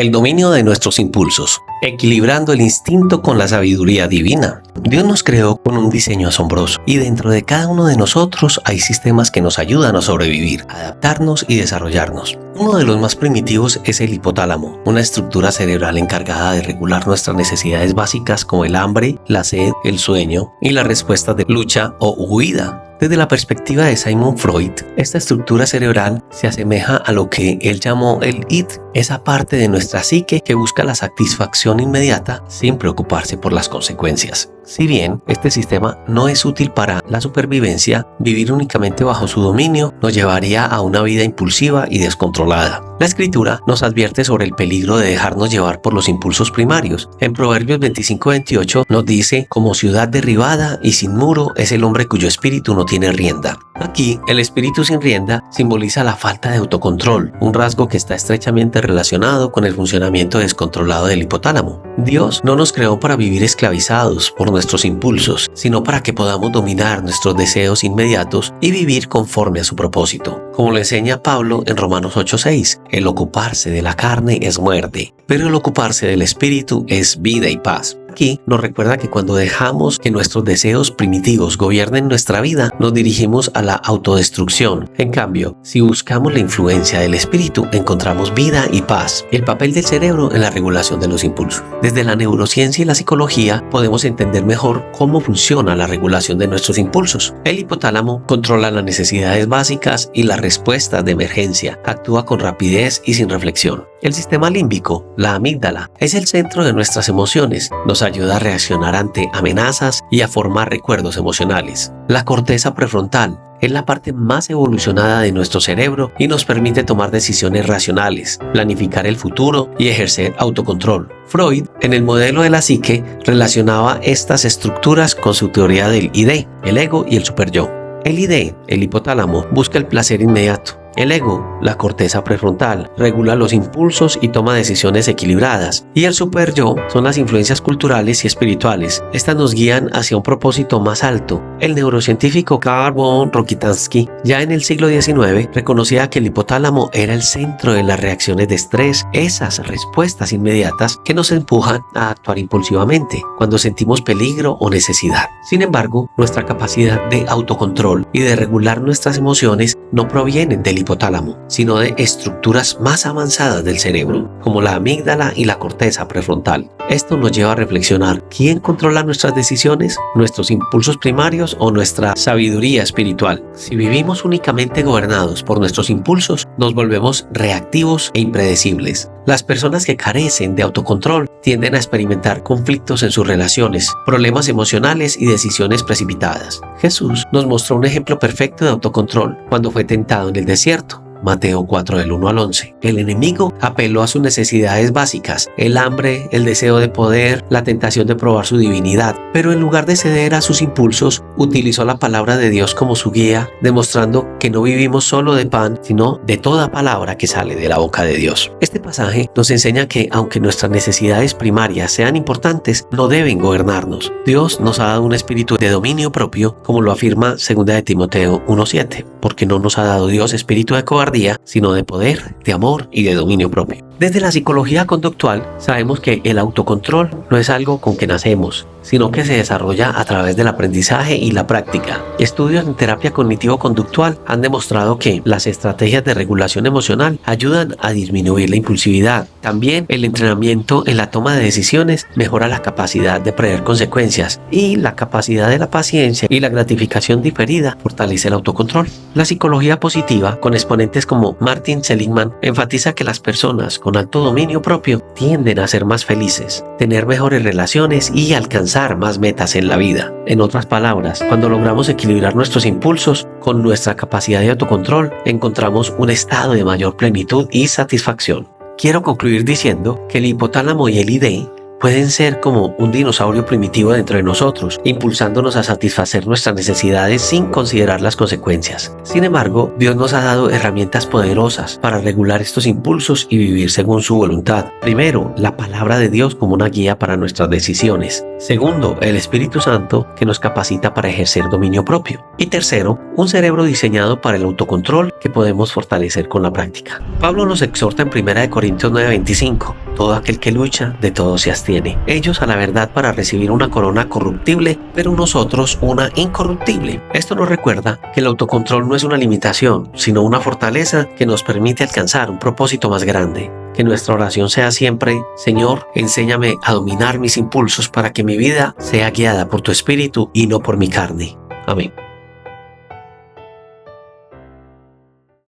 el dominio de nuestros impulsos, equilibrando el instinto con la sabiduría divina. Dios nos creó con un diseño asombroso y dentro de cada uno de nosotros hay sistemas que nos ayudan a sobrevivir, adaptarnos y desarrollarnos. Uno de los más primitivos es el hipotálamo, una estructura cerebral encargada de regular nuestras necesidades básicas como el hambre, la sed, el sueño y las respuestas de lucha o huida. Desde la perspectiva de Sigmund Freud, esta estructura cerebral se asemeja a lo que él llamó el id, esa parte de nuestra psique que busca la satisfacción inmediata sin preocuparse por las consecuencias. Si bien este sistema no es útil para la supervivencia, vivir únicamente bajo su dominio nos llevaría a una vida impulsiva y descontrolada. La Escritura nos advierte sobre el peligro de dejarnos llevar por los impulsos primarios. En Proverbios 25:28 nos dice: como ciudad derribada y sin muro es el hombre cuyo espíritu no tiene rienda. Aquí, el espíritu sin rienda simboliza la falta de autocontrol, un rasgo que está estrechamente relacionado con el funcionamiento descontrolado del hipotálamo. Dios no nos creó para vivir esclavizados por nuestros impulsos, sino para que podamos dominar nuestros deseos inmediatos y vivir conforme a su propósito. Como lo enseña Pablo en Romanos 8:6, el ocuparse de la carne es muerte, pero el ocuparse del espíritu es vida y paz. Aquí nos recuerda que cuando dejamos que nuestros deseos primitivos gobiernen nuestra vida, nos dirigimos a la autodestrucción. En cambio, si buscamos la influencia del espíritu, encontramos vida y paz. El papel del cerebro en la regulación de los impulsos. Desde la neurociencia y la psicología podemos entender mejor cómo funciona la regulación de nuestros impulsos. El hipotálamo controla las necesidades básicas y las respuestas de emergencia. Actúa con rapidez y sin reflexión. El sistema límbico, la amígdala, es el centro de nuestras emociones. Nos ayuda a reaccionar ante amenazas y a formar recuerdos emocionales. La corteza prefrontal es la parte más evolucionada de nuestro cerebro y nos permite tomar decisiones racionales, planificar el futuro y ejercer autocontrol. Freud, en el modelo de la psique, relacionaba estas estructuras con su teoría del id, el ego y el superyo. El id, el hipotálamo, busca el placer inmediato. El ego, la corteza prefrontal, regula los impulsos y toma decisiones equilibradas. Y el superyo son las influencias culturales y espirituales. Estas nos guían hacia un propósito más alto. El neurocientífico Carl von Rokitansky, ya en el siglo XIX, reconocía que el hipotálamo era el centro de las reacciones de estrés, esas respuestas inmediatas que nos empujan a actuar impulsivamente cuando sentimos peligro o necesidad. Sin embargo, nuestra capacidad de autocontrol y de regular nuestras emociones no provienen del hipotálamo, sino de estructuras más avanzadas del cerebro, como la amígdala y la corteza prefrontal. Esto nos lleva a reflexionar: ¿quién controla nuestras decisiones? ¿Nuestros impulsos primarios o nuestra sabiduría espiritual? Si vivimos únicamente gobernados por nuestros impulsos, nos volvemos reactivos e impredecibles. Las personas que carecen de autocontrol tienden a experimentar conflictos en sus relaciones, problemas emocionales y decisiones precipitadas. Jesús nos mostró un ejemplo perfecto de autocontrol cuando fue tentado en el desierto. Mateo 4 del 1 al 11. El enemigo apeló a sus necesidades básicas, el hambre, el deseo de poder, la tentación de probar su divinidad, pero en lugar de ceder a sus impulsos, utilizó la palabra de Dios como su guía, demostrando que no vivimos solo de pan, sino de toda palabra que sale de la boca de Dios. Este pasaje nos enseña que, aunque nuestras necesidades primarias sean importantes, no deben gobernarnos. Dios nos ha dado un espíritu de dominio propio, como lo afirma 2 de Timoteo 1:7, porque no nos ha dado Dios espíritu de cobardía, sino de poder, de amor y de dominio propio. Desde la psicología conductual sabemos que el autocontrol no es algo con que nacemos, sino que se desarrolla a través del aprendizaje y la práctica. Estudios en terapia cognitivo-conductual han demostrado que las estrategias de regulación emocional ayudan a disminuir la impulsividad. También el entrenamiento en la toma de decisiones mejora la capacidad de prever consecuencias y la capacidad de la paciencia y la gratificación diferida fortalece el autocontrol. La psicología positiva, con exponentes como Martin Seligman, enfatiza que las personas con alto dominio propio tienden a ser más felices, tener mejores relaciones y alcanzar más metas en la vida. En otras palabras, cuando logramos equilibrar nuestros impulsos con nuestra capacidad de autocontrol, encontramos un estado de mayor plenitud y satisfacción. Quiero concluir diciendo que el hipotálamo y el id pueden ser como un dinosaurio primitivo dentro de nosotros, impulsándonos a satisfacer nuestras necesidades sin considerar las consecuencias. Sin embargo, Dios nos ha dado herramientas poderosas para regular estos impulsos y vivir según su voluntad. Primero, la palabra de Dios como una guía para nuestras decisiones. Segundo, el Espíritu Santo que nos capacita para ejercer dominio propio. Y tercero, un cerebro diseñado para el autocontrol que podemos fortalecer con la práctica. Pablo nos exhorta en 1 Corintios 9:25. Todo aquel que lucha, de todo se abstiene. Ellos a la verdad para recibir una corona corruptible, pero nosotros una incorruptible. Esto nos recuerda que el autocontrol no es una limitación, sino una fortaleza que nos permite alcanzar un propósito más grande. Que nuestra oración sea siempre: Señor, enséñame a dominar mis impulsos para que mi vida sea guiada por tu espíritu y no por mi carne. Amén.